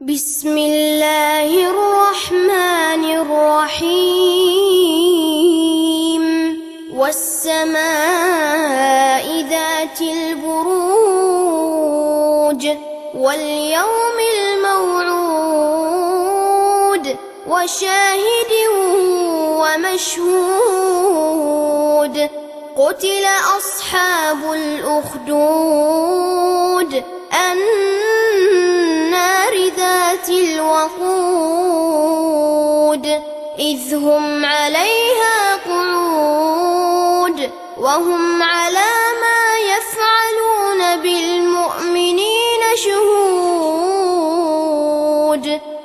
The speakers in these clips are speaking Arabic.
بسم الله الرحمن الرحيم والسماء ذات البروج واليوم الموعود وشاهد ومشهود قتل أصحاب الأخدود النار ذات الوقود إذ هم عليها قعود وهم على ما يفعلون بالمؤمنين شهود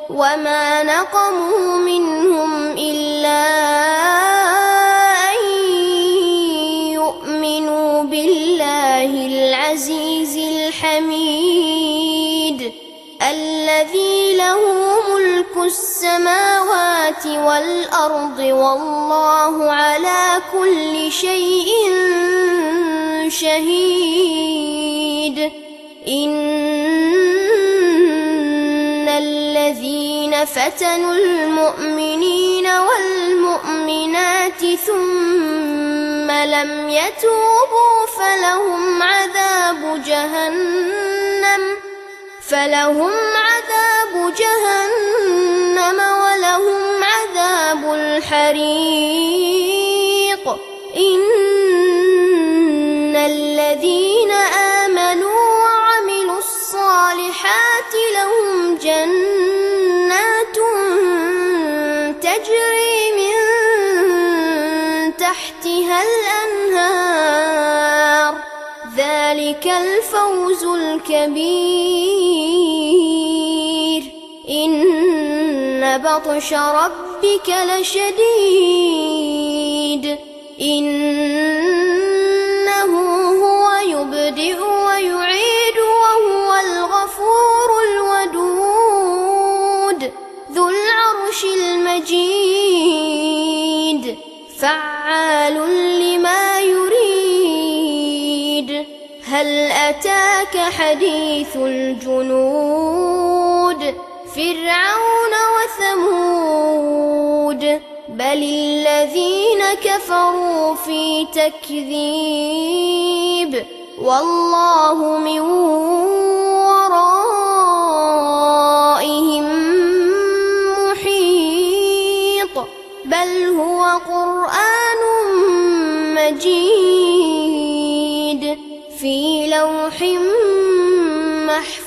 وما نقموا منهم إلا أن يؤمنوا بالله العزيز الحميد الذي له ملك السماوات والأرض والله على كل شيء شهيد إن الذين فتنوا المؤمنين والمؤمنات ثم لم يتوبوا فلهم عذاب جهنم ولهم عذاب الحريق إن الذين آمنوا وعملوا الصالحات لهم جنات تجري من تحتها الأنهار ذلك الفوز الكبير إن بطش ربك لشديد إنه هو يبدئ ويعيد وهو الغفور الودود ذو العرش المجيد فعال لما يريد هل أتاك حديث الجنود فرعون وثمود بل الذين كفروا في تكذيب والله من ورائهم محيط بل هو قرآن مجيد في لوح محفوظ